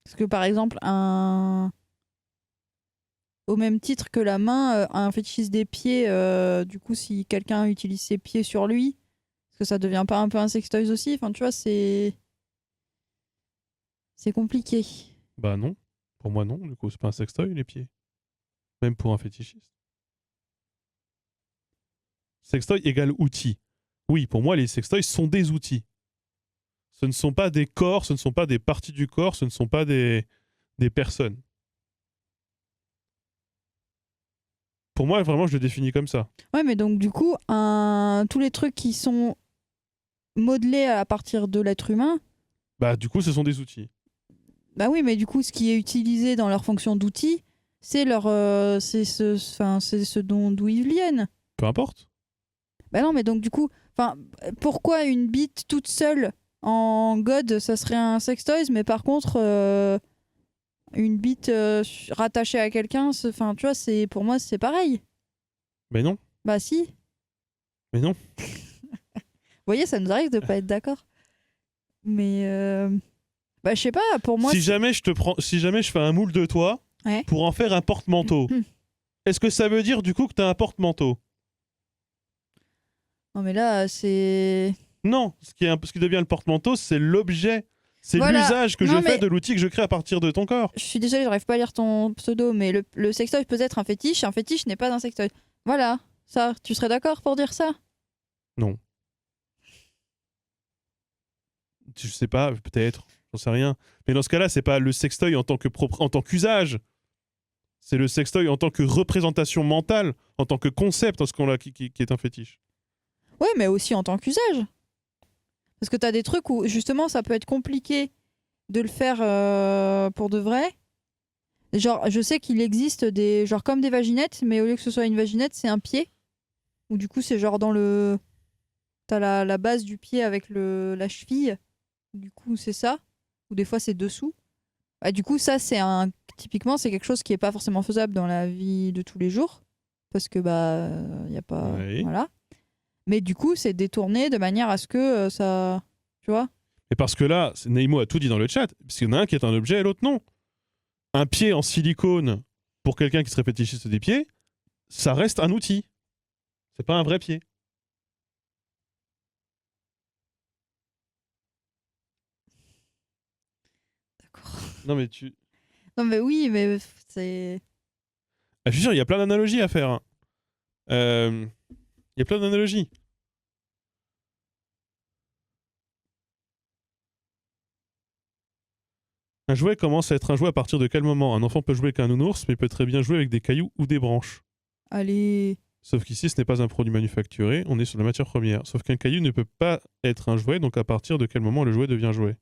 Parce que par exemple, au même titre que la main, un fétichisme des pieds, du coup, si quelqu'un utilise ses pieds sur lui, est-ce que ça devient pas un peu un sextoys aussi? Enfin, tu vois, c'est compliqué. Bah non. Pour moi, non. Du coup, c'est pas un sextoy, les pieds. Même pour un fétichiste. Sextoy égale outil. Oui, pour moi, les sextoys sont des outils. Ce ne sont pas des corps, ce ne sont pas des parties du corps, ce ne sont pas des personnes. Pour moi, vraiment, je le définis comme ça. Ouais, mais donc du coup, tous les trucs qui sont modelés à partir de l'être humain, Bah, du coup, ce sont des outils. bah oui, mais du coup, ce qui est utilisé dans leur fonction d'outil, c'est c'est ce d'où ils viennent. Peu importe. Bah non, mais donc du coup, enfin, pourquoi une bite toute seule en God, ça serait un sextoys, mais par contre, une bite rattachée à quelqu'un, enfin, tu vois, c'est pour moi, c'est pareil. Mais non. Bah si. Vous Mais non. voyez, ça nous arrive de pas être d'accord. Mais bah je sais pas, pour moi, Si jamais je te prends, si jamais je fais un moule de toi ouais. pour en faire un porte-manteau, est-ce que ça veut dire du coup que t'as un porte-manteau? Non mais là, c'est Non. Ce qui devient le porte-manteau, c'est l'objet. C'est voilà. l'usage que Non je fais mais de l'outil que je crée à partir de ton corps. je suis désolée, j'arrive pas à lire ton pseudo, mais le sextoy peut être un fétiche n'est pas un sextoy. Voilà, ça, tu serais d'accord pour dire ça? Non. Je sais pas, peut-être. J'en sais rien. Mais dans ce cas-là, c'est pas le sextoy en tant que en tant qu'usage. C'est le sextoy en tant que représentation mentale, en tant que concept, qui est un fétiche. Ouais, mais aussi en tant qu'usage. Parce que t'as des trucs où justement ça peut être compliqué de le faire pour de vrai. Genre, je sais qu'il existe des genre comme des vaginettes, mais au lieu que ce soit une vaginette, c'est un pied. Ou du coup, c'est genre dans le t'as la base du pied avec la cheville. Du coup, c'est ça. Ou des fois, c'est dessous. Bah, du coup, ça, typiquement, c'est quelque chose qui est pas forcément faisable dans la vie de tous les jours. Parce que, bah, y a pas. Oui. Voilà. Mais du coup, c'est détourné de manière à ce que ça. Tu vois? Et parce que là, Neimo a tout dit dans le chat, parce qu'il y en a un qui est un objet et l'autre non. Un pied en silicone pour quelqu'un qui serait fétichiste des pieds, ça reste un outil. C'est pas un vrai pied. D'accord. Non mais tu. Non, mais oui, mais c'est. Ah, je suis sûr, il y a plein d'analogies à faire. Hein. Il y a plein d'analogies. Un jouet commence à être un jouet à partir de quel moment? Un enfant peut jouer avec un nounours, mais peut très bien jouer avec des cailloux ou des branches. Allez. Sauf qu'ici, ce n'est pas un produit manufacturé, on est sur la matière première. Sauf qu'un caillou ne peut pas être un jouet, donc à partir de quel moment le jouet devient jouet?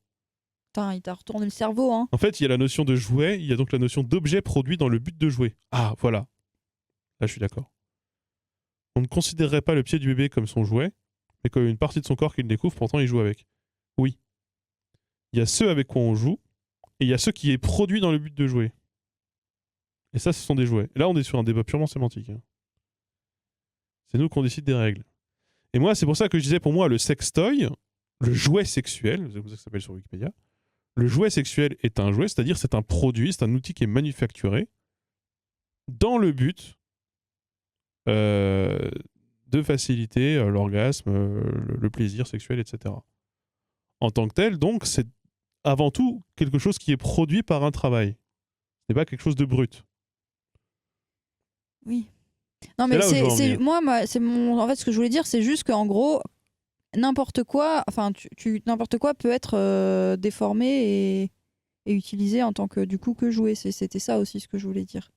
Putain, il t'a retourné le cerveau, hein. En fait, il y a la notion de jouet, il y a donc la notion d'objet produit dans le but de jouer. Ah, voilà. Là, je suis d'accord. On ne considérerait pas le pied du bébé comme son jouet, mais comme une partie de son corps qu'il découvre, pourtant il joue avec. Oui. Il y a ceux avec quoi on joue, et il y a ceux qui est produit dans le but de jouer. Et ça, ce sont des jouets. Et là, on est sur un débat purement sémantique. Hein. C'est nous qu'on décide des règles. Et moi, c'est pour ça que je disais, pour moi, le sextoy, le jouet sexuel, c'est comme ça que ça s'appelle sur Wikipédia, le jouet sexuel est un jouet, c'est-à-dire c'est un produit, c'est un outil qui est manufacturé dans le but euh, de faciliter l'orgasme, le plaisir sexuel, etc. En tant que tel, donc, c'est avant tout quelque chose qui est produit par un travail. Ce n'est pas quelque chose de brut. Oui. Non, C'est mais là où je veux en venir. c'est mon. En fait, ce que je voulais dire, c'est juste qu'en gros, n'importe quoi, enfin, n'importe quoi peut être déformé et utilisé en tant que, du coup, que jouet. C'était ça aussi ce que je voulais dire.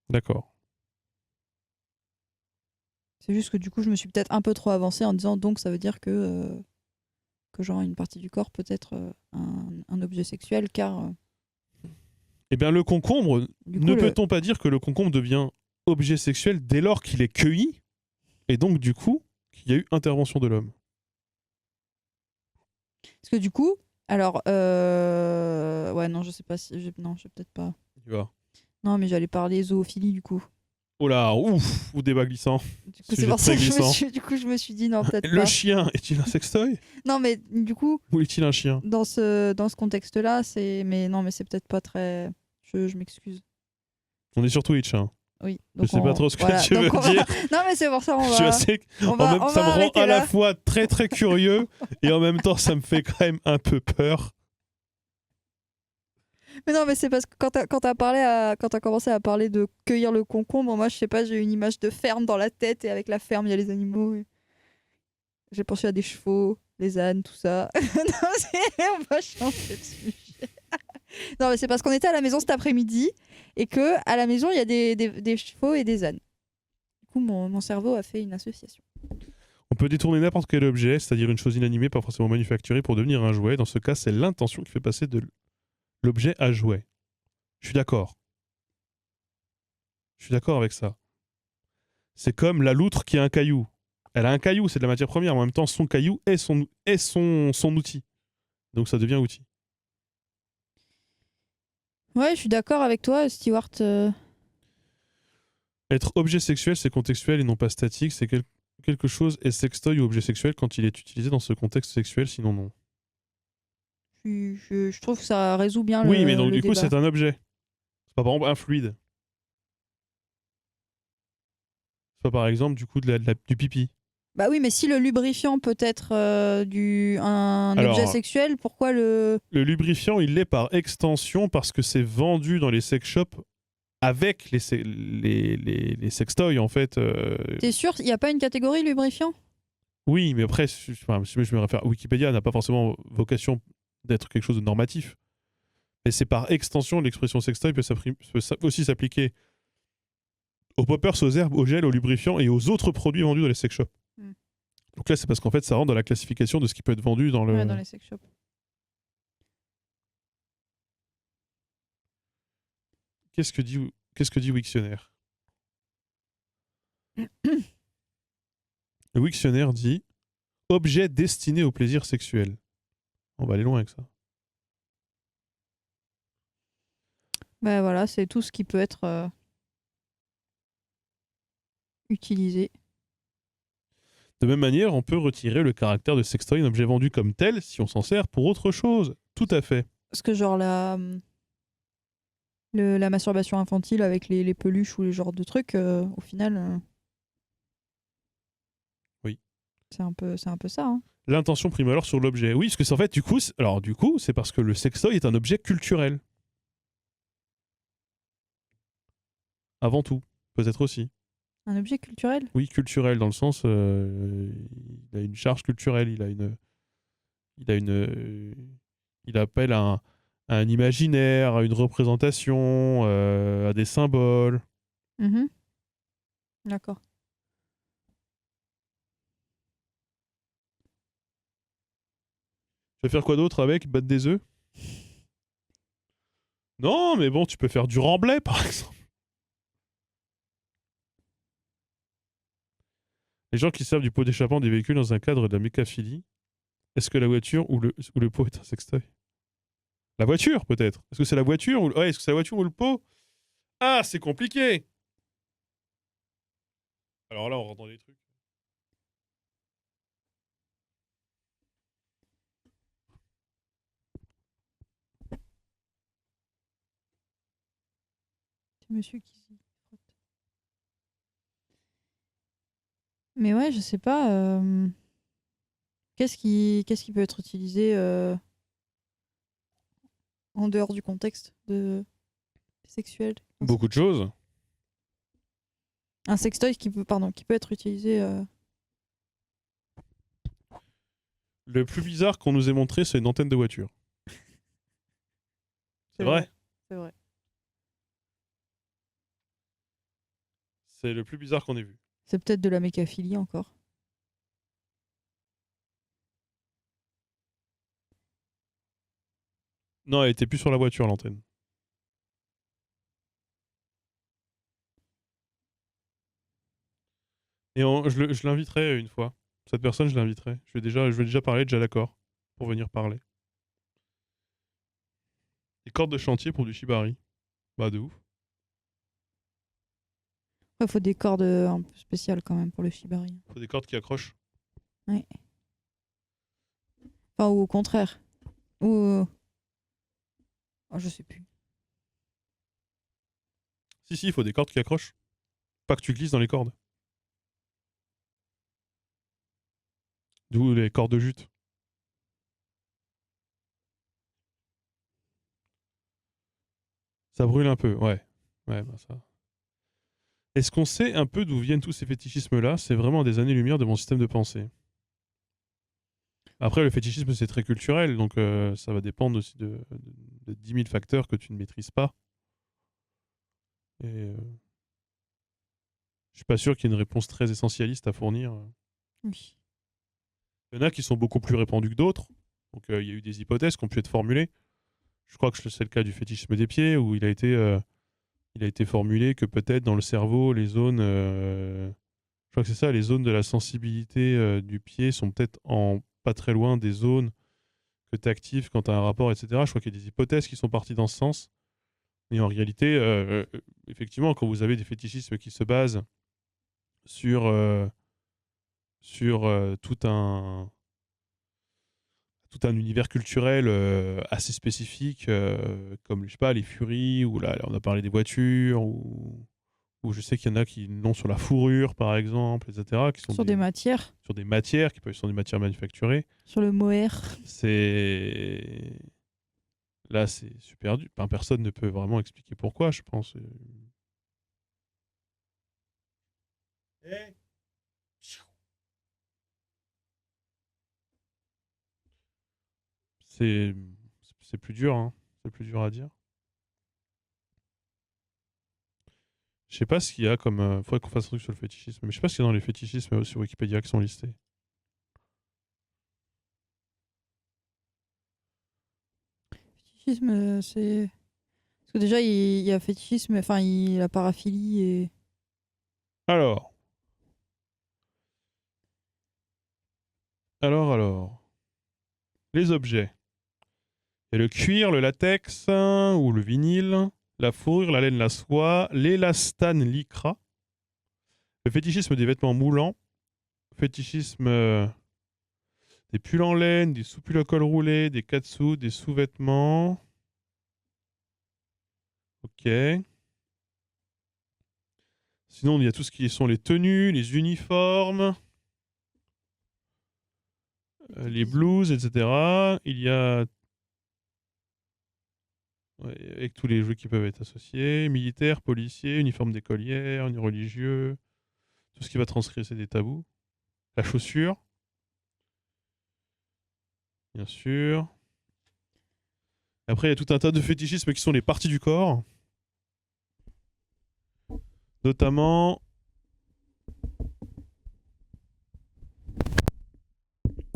D'accord. C'est juste que du coup, je me suis peut-être un peu trop avancée en disant donc ça veut dire que genre une partie du corps peut être un objet sexuel car Eh bien, le concombre, du ne coup le peut-on pas dire que le concombre devient objet sexuel dès lors qu'il est cueilli et donc, du coup, qu'il y a eu intervention de l'homme? parce que du coup alors ouais non je sais pas si non je sais peut-être pas Tu vois. non mais j'allais parler zoophilie du coup Oh là, ouf, ou débat glissant. Du coup, c'est Sujet pour ça très que glissant. je me suis dit non, peut-être Le pas. chien est-il un sextoy Non, mais du coup, ou est-il un chien? dans ce contexte-là, c'est. Mais non, mais c'est peut-être pas très. Je m'excuse. On est sur Twitch, hein. Oui. Je Donc sais pas trop ce que voilà. tu Donc veux on va... dire. Non, mais c'est pour ça, Je sais on qu'en même on ça me va rend arrêter à la là. fois très très curieux et en même temps ça me fait quand même un peu peur. Mais non, mais c'est parce que quand t'as commencé à parler de cueillir le concombre, moi, je sais pas, j'ai eu une image de ferme dans la tête et avec la ferme, il y a les animaux. J'ai pensé à des chevaux, les ânes, tout ça. Non, on va changer de sujet. Non, mais c'est parce qu'on était à la maison cet après-midi et que à la maison, il y a des chevaux et des ânes. Du coup, mon cerveau a fait une association. On peut détourner n'importe quel objet, c'est-à-dire une chose inanimée, pas forcément manufacturée, pour devenir un jouet. Dans ce cas, c'est l'intention qui fait passer de l'objet à jouet. Je suis d'accord. Je suis d'accord avec ça. C'est comme la loutre qui a un caillou. Elle a un caillou, c'est de la matière première. En même temps, son caillou est son outil. Donc ça devient outil. Ouais, je suis d'accord avec toi, Stewart. Être objet sexuel, c'est contextuel et non pas statique. C'est quelque chose est sextoy ou objet sexuel quand il est utilisé dans ce contexte sexuel, sinon non. Je trouve que ça résout bien Oui, mais donc le du coup, débat. c'est un objet. C'est pas par exemple un fluide. C'est pas par exemple du coup du pipi. Bah oui, mais si le lubrifiant peut être un objet Alors, sexuel, pourquoi le... le lubrifiant, il l'est par extension parce que c'est vendu dans les sex shops avec les sextoys en fait. T'es sûr, il n'y a pas une catégorie lubrifiant? Oui, mais après, enfin, si je me réfère, Wikipédia n'a pas forcément vocation d'être quelque chose de normatif. Mais c'est par extension, l'expression sextoy peut aussi s'appliquer aux poppers, aux herbes, aux gels, aux lubrifiants et aux autres produits vendus dans les sex shops. Hmm. Donc là, c'est parce qu'en fait, ça rentre dans la classification de ce qui peut être vendu dans le. Ouais, dans les sex shops. Qu'est-ce que dit Wiktionnaire? Le Wiktionnaire dit objet destiné au plaisir sexuel. On va aller loin avec ça. Bah voilà, c'est tout ce qui peut être utilisé. De même manière, on peut retirer le caractère de sextoy d'un objet vendu comme tel si on s'en sert pour autre chose. Tout à fait. Parce que genre la masturbation infantile avec les peluches ou les genres de trucs, au final, Oui. c'est un peu ça. Hein. L'intention prime alors sur l'objet. Oui, parce que c'est en fait, du coup, c'est parce que le sextoy est un objet culturel. Avant tout, peut-être aussi. Un objet culturel? Oui, culturel dans le sens, il a une charge culturelle, il appelle à un imaginaire, à une représentation, à des symboles. Mhm. D'accord. Tu vas faire quoi d'autre avec? Battre des œufs? Non, mais bon, tu peux faire du remblai, par exemple. Les gens qui servent du pot d'échappement des véhicules dans un cadre de la mécaphilie, est-ce que la voiture ou le pot est un sextoy? La voiture, peut-être. Est-ce que c'est la voiture ou... Ouais, est-ce que c'est la voiture ou le pot? Ah, c'est compliqué. Alors là, on rentre dans des trucs. C'est monsieur qui s'y frotte. Mais ouais, je sais pas. Qu'est-ce qui peut être utilisé en dehors du contexte sexuel? Beaucoup de choses. Un sextoy qui peut être utilisé. Le plus bizarre qu'on nous ait montré, c'est une antenne de voiture. C'est vrai. C'est vrai. C'est le plus bizarre qu'on ait vu. C'est peut-être de la mécaphilie encore. Non, elle était plus sur la voiture, l'antenne. Et je l'inviterai une fois. Cette personne, je l'inviterai. Je vais déjà parler, déjà d'accord. Pour venir parler. Des cordes de chantier pour du shibari. Bah, de ouf. Il faut des cordes un peu spéciales quand même pour le shibari. Faut des cordes qui accrochent. Ouais. Enfin, ou au contraire. Ou. Oh, je sais plus. Si, il faut des cordes qui accrochent. Pas que tu glisses dans les cordes. D'où les cordes de jute. Ça brûle un peu, ouais. Ouais, bah ça. Est-ce qu'on sait un peu d'où viennent tous ces fétichismes-là? C'est vraiment des années-lumière de mon système de pensée. Après, le fétichisme, c'est très culturel, donc ça va dépendre aussi de 10 000 facteurs que tu ne maîtrises pas. Et je suis pas sûr qu'il y ait une réponse très essentialiste à fournir. Oui. Il y en a qui sont beaucoup plus répandus que d'autres. Donc il y a eu des hypothèses qui ont pu être formulées. Je crois que c'est le cas du fétichisme des pieds, où il a été formulé que peut-être dans le cerveau, les zones, je crois que c'est ça, les zones de la sensibilité du pied sont peut-être en pas très loin des zones que tu actives quand tu as un rapport, etc. Je crois qu'il y a des hypothèses qui sont parties dans ce sens. Mais en réalité, effectivement, quand vous avez des fétichismes qui se basent sur, tout un univers culturel assez spécifique, comme je sais pas, les furies, ou là on a parlé des voitures, ou je sais qu'il y en a qui l'ont sur la fourrure, par exemple, etc., qui sont Sur des matières. sur des matières, qui peuvent être sur des matières manufacturées. Sur le mohair. C'est Là, c'est super dur. Enfin, personne ne peut vraiment expliquer pourquoi, je pense. C'est c'est plus dur, hein. C'est plus dur à dire. Je sais pas ce qu'il y a comme. Faudrait qu'on fasse un truc sur le fétichisme. Mais je sais pas ce qu'il y a dans les fétichismes sur Wikipédia qui sont listés. Fétichisme, c'est. Parce que déjà, il y a fétichisme, enfin, la paraphilie et. Alors, alors. Les objets. Il y a le cuir, le latex ou le vinyle, la fourrure, la laine, la soie, l'élastane, lycra, le fétichisme des vêtements moulants, fétichisme des pulls en laine, des sous-pulls à col roulé, des katsu, des sous-vêtements. Ok. Sinon, il y a tout ce qui sont les tenues, les uniformes, les blouses, etc. Il y a, ouais, avec tous les jeux qui peuvent être associés, militaires, policiers, uniformes d'écolière, religieux, tout ce qui va transgresser des tabous. La chaussure, bien sûr. Après, il y a tout un tas de fétichismes qui sont les parties du corps, notamment.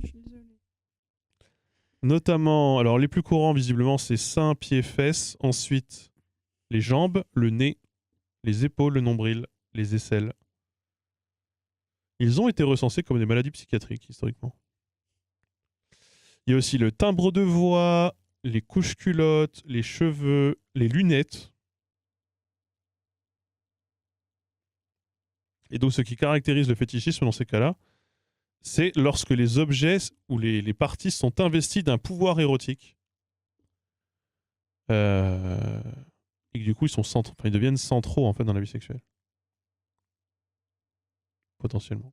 Je suis désolée. Notamment, alors les plus courants visiblement, c'est seins, pieds, fesses. Ensuite, les jambes, le nez, les épaules, le nombril, les aisselles. Ils ont été recensés comme des maladies psychiatriques historiquement. Il y a aussi le timbre de voix, les couches culottes, les cheveux, les lunettes. Et donc, ce qui caractérise le fétichisme dans ces cas-là, c'est lorsque les objets ou les parties sont investis d'un pouvoir érotique. Et que du coup, ils deviennent centraux en fait, dans la vie sexuelle. Potentiellement.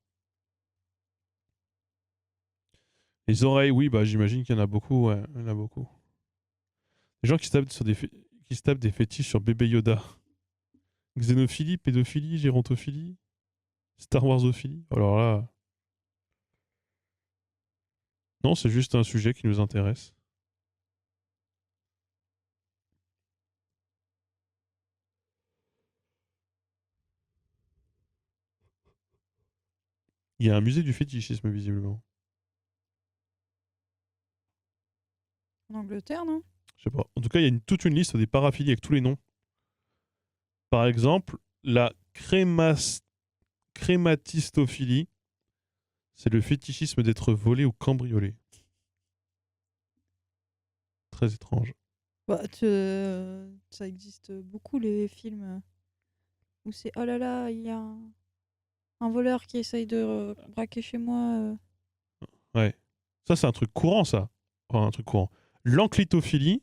Les oreilles, oui, bah, j'imagine qu'il y en a beaucoup. Ouais, il y en a beaucoup. Les gens qui se tapent des fétiches sur bébé Yoda. Xénophilie, pédophilie, gérontophilie, Star Warsophilie. Alors là. Non, c'est juste un sujet qui nous intéresse. Il y a un musée du fétichisme, visiblement. En Angleterre, non? Je sais pas. En tout cas, il y a toute une liste des paraphilies avec tous les noms. Par exemple, la crématistophilie, c'est le fétichisme d'être volé ou cambriolé. Très étrange. Bah, ça existe beaucoup, les films Ou c'est oh là là, il y a un voleur qui essaye de braquer chez moi. Ouais. Ça, c'est un truc courant, ça. Enfin, un truc courant. L'enclitophilie,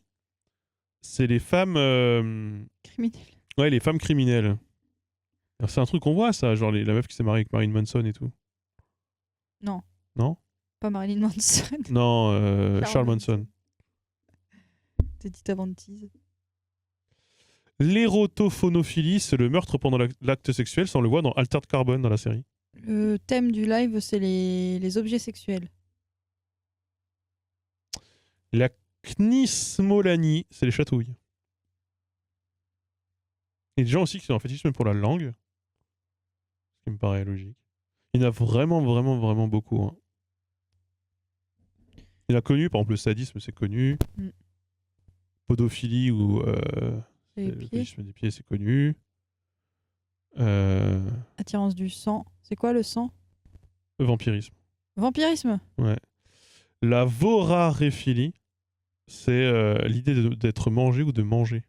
c'est les femmes... Criminel. Ouais, les femmes criminelles. Alors, c'est un truc qu'on voit, ça. Genre la meuf qui s'est mariée avec Marilyn Manson et tout. Non. Non? Pas Marilyn Manson. Non, Charles Manson. T'es dit avant de tease. L'érotophonophilie, c'est le meurtre pendant l'acte sexuel. Ça, on le voit dans Altered Carbon, dans la série. Le thème du live, c'est les objets sexuels. La knismolanie, c'est les chatouilles. Et des gens aussi qui sont en fétichisme pour la langue. Ce qui me paraît logique. Il y en a vraiment, vraiment, vraiment beaucoup. Hein. Il y en a connu, par exemple le sadisme, c'est connu. Podophilie ou le fétichisme des pieds, c'est connu. Attirance du sang. C'est quoi le sang? Vampirisme. Vampirisme. Ouais. La voraréphilie, c'est l'idée d'être mangé ou de manger.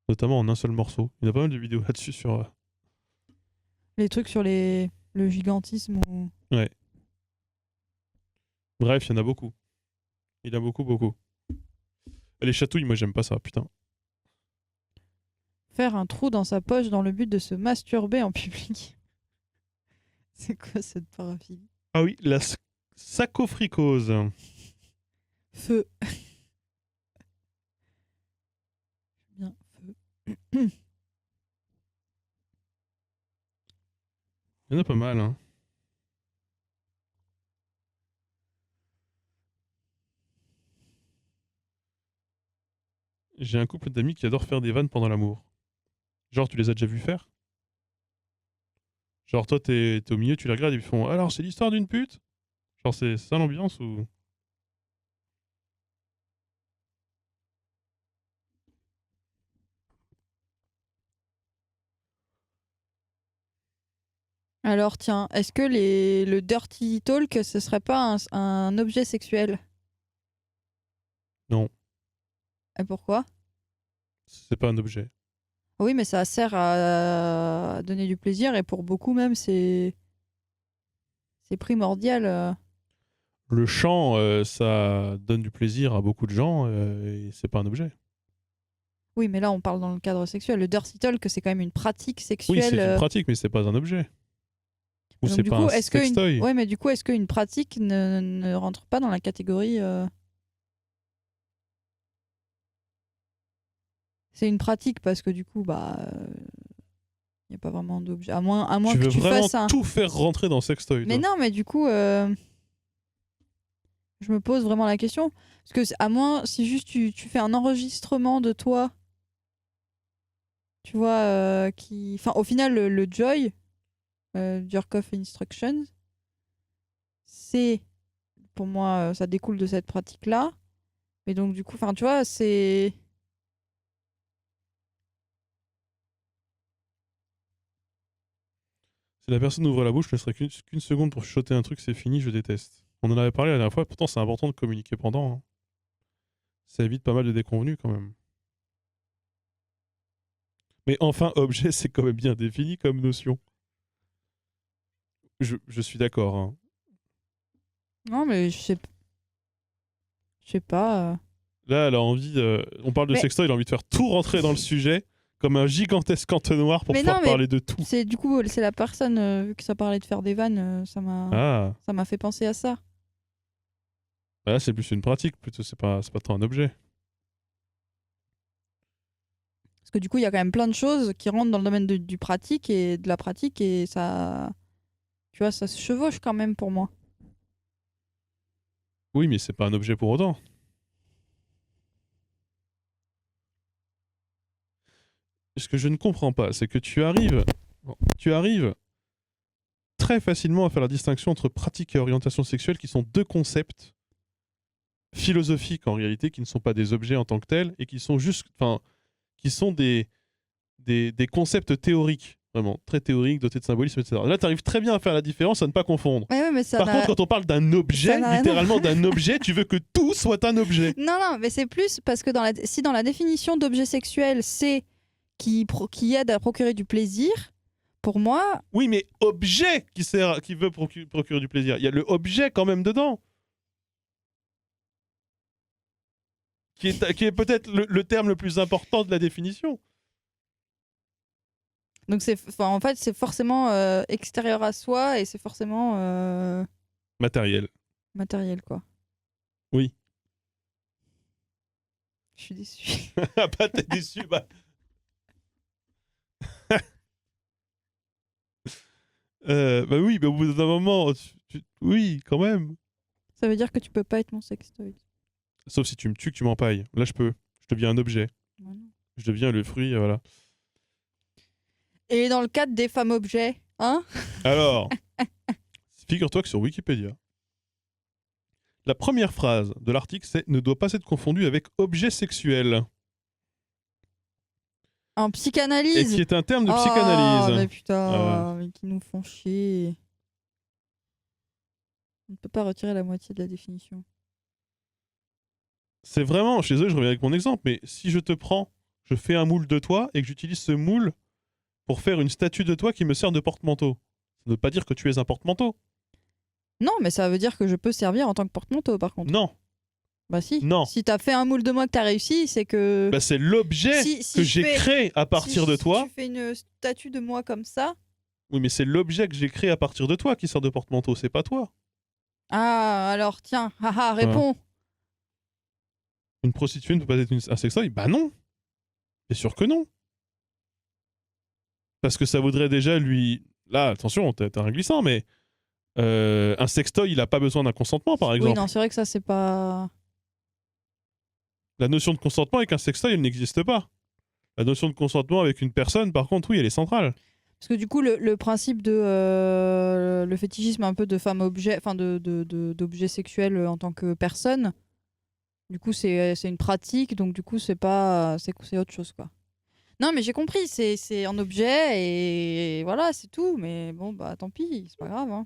Notamment en un seul morceau. Il y a pas mal de vidéos là-dessus sur... Les trucs sur le gigantisme. Ouais. Bref, il y en a beaucoup. Il y en a beaucoup, beaucoup. Les chatouilles, moi j'aime pas ça, putain. Faire un trou dans sa poche dans le but de se masturber en public. C'est quoi cette paraphilie? Ah oui, la sacophricose. Feu. Bien, feu. Il y en a pas mal, hein. J'ai un couple d'amis qui adorent faire des vannes pendant l'amour. Genre, tu les as déjà vus faire? Genre, toi, t'es au milieu, tu les regardes et ils font « Alors, c'est l'histoire d'une pute ?» Genre, c'est ça l'ambiance ou... Alors tiens, est-ce que le dirty talk, ce serait pas un objet sexuel? Non, Et pourquoi? c'est pas un objet. Oui, mais ça sert à donner du plaisir et pour beaucoup même, c'est primordial. Le chant, ça donne du plaisir à beaucoup de gens et c'est pas un objet. Oui, mais là, on parle dans le cadre sexuel. Le dirty talk, c'est quand même une pratique Oui, sexuelle. c'est une pratique, mais c'est pas un objet. Ou Donc, c'est du pas coup, un sextoy. Ouais, mais du coup, est-ce qu'une pratique ne rentre pas dans la catégorie C'est une pratique parce que du coup, bah, il n'y a pas vraiment d'objet. À moins Tu que veux tu vraiment fasses un. tout faire rentrer dans sextoy, Mais toi. non, mais du coup, je me pose vraiment la question. Parce que, à moins, si juste tu fais un enregistrement de toi, tu vois, qui. Enfin, au final, le Joy, Jerk-off Instructions, c'est. Pour moi, ça découle de cette pratique-là. Mais donc, du coup, enfin, tu vois, c'est. Si la personne ouvre la bouche, ne serait qu'une seconde pour chuchoter un truc, c'est fini, je déteste. On en avait parlé la dernière fois, pourtant c'est important de communiquer pendant. Hein. Ça évite pas mal de déconvenus quand même. Mais enfin, objet, c'est quand même bien défini comme notion. Je suis d'accord. Hein. Non, mais je sais. Je sais pas. Là, elle a envie. On parle de Mais- sextoy, elle a envie de faire tout rentrer dans le sujet comme un gigantesque entonnoir pour Mais pouvoir non, mais parler de tout. C'est du coup, c'est la personne, vu que ça parlait de faire des vannes, ça Ah, m'a fait penser à ça. là c'est plus une pratique, plutôt c'est pas tant un objet. Parce que du coup, il y a quand même plein de choses qui rentrent dans le domaine du pratique et de la pratique et ça, tu vois, ça se chevauche quand même pour moi. Oui, mais c'est pas un objet pour autant. Ce que je ne comprends pas, c'est que tu arrives très facilement à faire la distinction entre pratique et orientation sexuelle, qui sont deux concepts philosophiques en réalité, qui ne sont pas des objets en tant que tels, et qui sont juste, enfin, qui sont des concepts théoriques, vraiment, très théoriques, dotés de symbolisme, etc. Là, tu arrives très bien à faire la différence, à ne pas confondre. Ouais, mais ça Par n'a- contre, quand on parle d'un objet, ça n'a rien à littéralement d'un objet, tu veux que tout soit un objet. Non, non, mais c'est plus parce que si dans la définition d'objet sexuel, c'est qui aide à procurer du plaisir, pour moi, Oui, mais objet qui veut procurer du plaisir. Il y a le objet quand même dedans. Qui est peut-être le terme le plus important de la définition. donc en fait, c'est forcément extérieur à soi et c'est forcément Matériel. matériel, quoi. Oui. Je suis déçue. Ah bah t'es déçu, bah. Bah oui, mais au bout d'un moment, oui, quand même. Ça veut dire que tu peux pas être mon sextoy. Sauf si tu me tues, que tu m'empailles. Là, je peux. Je deviens un objet. Voilà. Je deviens le fruit, voilà. Et dans le cadre des femmes objets, hein? Alors, figure-toi que sur Wikipédia, la première phrase de l'article, c'est « ne doit pas être confondu avec objet sexuel En ». Et psychanalyse. qui est un terme de Oh, psychanalyse. mais putain, mais qui nous font chier. On ne peut pas retirer la moitié de la définition. C'est vraiment, je suis désolé, je reviens avec mon exemple, mais si je te prends, je fais un moule de toi et que j'utilise ce moule pour faire une statue de toi qui me sert de porte-manteau, ça ne veut pas dire que tu es un porte-manteau. Non, mais ça veut dire que je peux servir en tant que porte-manteau, par contre. Non, Bah si. non. Si t'as fait un moule de moi que t'as réussi, c'est que... Bah, c'est l'objet Si que je j'ai fais- créé à partir de si toi. tu fais une statue de moi comme ça... Oui, mais c'est l'objet que j'ai créé à partir de toi qui sert de porte-manteau, c'est pas toi. Ah, alors tiens, haha, Voilà. réponds. Une prostituée ne peut pas être un sextoy? Bah non. C'est sûr que non. Parce que ça voudrait déjà lui... Là, attention, t'as un glissant, mais un sextoy, il a pas besoin d'un consentement, par exemple. Oui, non, c'est vrai que ça, c'est pas... La notion de consentement avec un sextoy, elle n'existe pas. La notion de consentement avec une personne, par contre, oui, elle est centrale. Parce que du coup, le principe de le fétichisme un peu de femme-objet, enfin d'objet sexuel en tant que personne, du coup, c'est une pratique, donc du coup, c'est pas... C'est autre chose, quoi. Non, mais j'ai compris, c'est un objet et voilà, c'est tout. Mais bon, bah tant pis, c'est pas grave. Hein.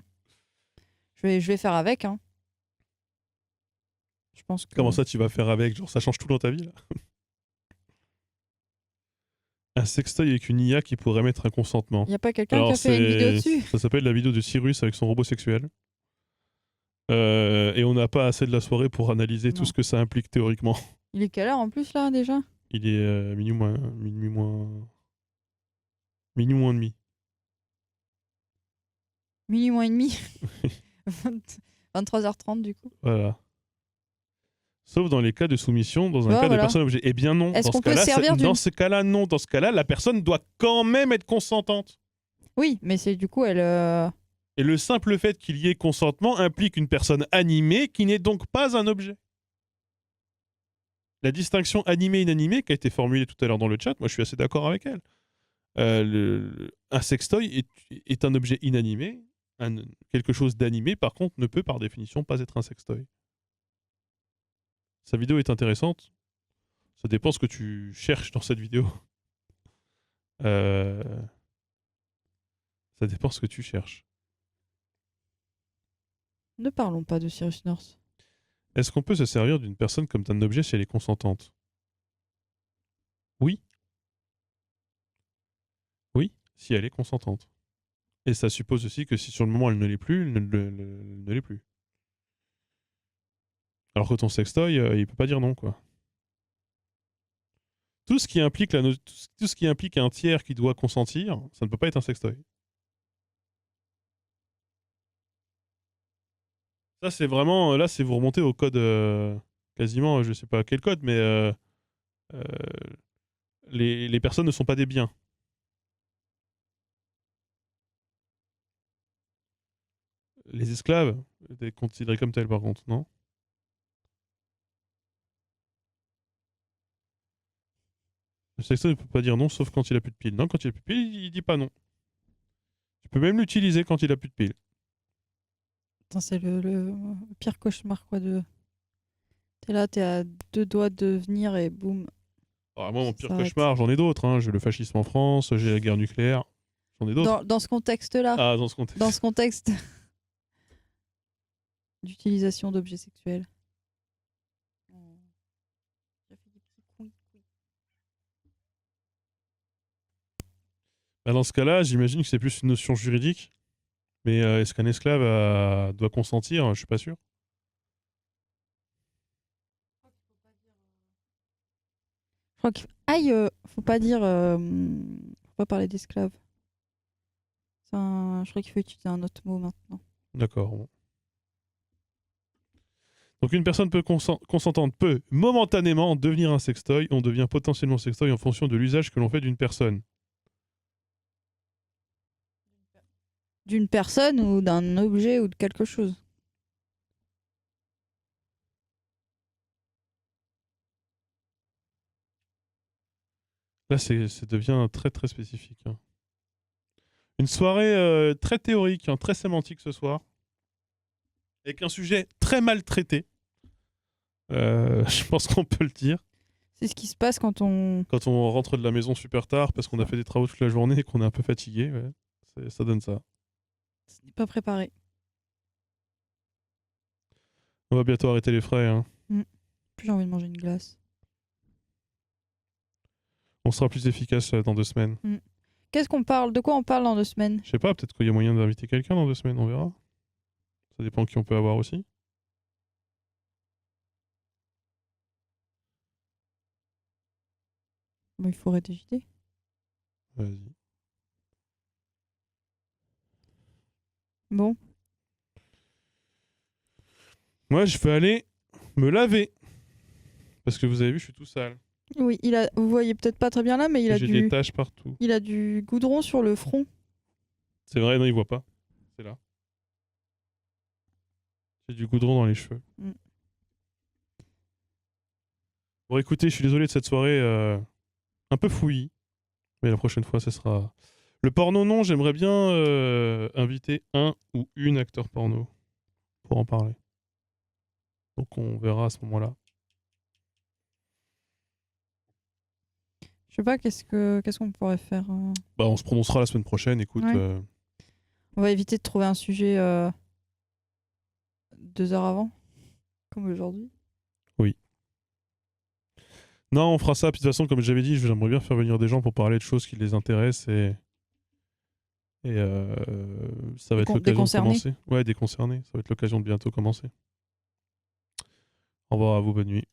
Je vais faire avec. Hein. Je pense que. Comment ça, tu vas faire avec? Genre, ça change tout dans ta vie, là? Un sextoy avec une IA qui pourrait mettre un consentement. Il y a pas quelqu'un qui Alors, a fait une vidéo dessus? ça s'appelle la vidéo de Cyrus avec son robot sexuel. Et on n'a pas assez de la soirée pour analyser tout Non. ce que ça implique théoriquement. Il est quelle heure en plus là déjà? Il est minuit moins demi. Minuit moins et demi. 23h30 du coup. Voilà. Sauf dans les cas de soumission, dans un vois, cas de voilà. personne objet. Eh bien non. Est-ce Dans qu'on ce peut cas-là, servir d'une- dans ce cas-là, non. Dans ce cas-là, la personne doit quand même être consentante. Oui, mais c'est du coup elle. Et le simple fait qu'il y ait consentement implique une personne animée qui n'est donc pas un objet. La distinction animé-inanimé qui a été formulée tout à l'heure dans le chat, moi je suis assez d'accord avec elle. Un sextoy est un objet inanimé. Quelque chose d'animé, par contre, ne peut par définition pas être un sextoy. Sa vidéo est intéressante. Ça dépend ce que tu cherches dans cette vidéo. Ça dépend ce que tu cherches. Ne parlons pas de Cyrus North. Est-ce qu'on peut se servir d'une personne comme d'un objet si elle est consentante? Oui. Oui, si elle est consentante. Et ça suppose aussi que si sur le moment elle ne l'est plus, elle ne l'est plus. Alors que ton sextoy, il peut pas dire non, quoi. Tout ce qui implique tout ce qui implique un tiers qui doit consentir, ça ne peut pas être un sextoy. Ça, c'est vraiment... Là, c'est vous remontez au code... quasiment, je sais pas quel code, mais... euh, les personnes ne sont pas des biens. Les esclaves étaient considérés comme tels, par contre, non? Le sextoy ne peut pas dire non, sauf quand il a plus de piles. Non, quand il a plus de piles, il dit pas non. Tu peux même l'utiliser quand il a plus de piles. Putain, c'est le pire cauchemar quoi de. T'es là, t'es à 2 doigts de venir et boum. Alors, moi, mon Ça pire s'arrête. cauchemar, j'en ai d'autres. Hein. J'ai le fascisme en France, j'ai la guerre nucléaire. J'en ai d'autres. Dans ce contexte-là, Ah, dans ce contexte. dans ce contexte d'utilisation d'objets sexuels. J'ai fait des petits couilles. Bah, dans ce cas-là, j'imagine que c'est plus une notion juridique. Mais est-ce qu'un esclave doit consentir? Je suis pas sûr. Je crois qu'il faut pas dire, faut pas parler d'esclave. Je crois qu'il faut utiliser un autre mot maintenant. D'accord. Bon. Donc une personne consentante peut momentanément devenir un sextoy. On devient potentiellement sextoy en fonction de l'usage que l'on fait d'une personne. D'une personne ou d'un objet ou de quelque chose. Là, ça devient très très spécifique. Hein. Une soirée très théorique, hein, très sémantique ce soir. Avec un sujet très mal traité. Je pense qu'on peut le dire. C'est ce qui se passe quand on... Quand on rentre de la maison super tard parce qu'on a fait des travaux toute la journée et qu'on est un peu fatigué. Ouais. Ça donne ça. Ce n'est pas préparé. On va bientôt arrêter les frais. Hein. Plus j'ai envie de manger une glace. On sera plus efficace dans 2 semaines. Qu'est-ce qu'on parle? De quoi on parle dans 2 semaines? Je sais pas, peut-être qu'il y a moyen d'inviter quelqu'un dans 2 semaines, on verra. Ça dépend qui on peut avoir aussi. Bon, il faut rédigiter. Vas-y. Bon. Moi, je vais aller me laver. Parce que vous avez vu, je suis tout sale. Oui, vous voyez peut-être pas très bien là, mais J'ai des taches partout. il a du goudron sur le front. C'est vrai, non, il voit pas. C'est là. J'ai du goudron dans les cheveux. Bon, écoutez, je suis désolé de cette soirée un peu fouillie. Mais la prochaine fois, ce sera... Le porno, non, j'aimerais bien inviter un ou une acteur porno pour en parler. Donc on verra à ce moment-là. Je sais pas, qu'est-ce qu'on pourrait faire. Bah, on se prononcera la semaine prochaine, écoute. Ouais. On va éviter de trouver un sujet 2 heures avant, comme aujourd'hui. Oui. Non, on fera ça. Puis de toute façon, comme j'avais dit, j'aimerais bien faire venir des gens pour parler de choses qui les intéressent et ça va être l'occasion de commencer. Ouais, des concernés. Ça va être l'occasion de bientôt commencer. Au revoir à vous, bonne nuit.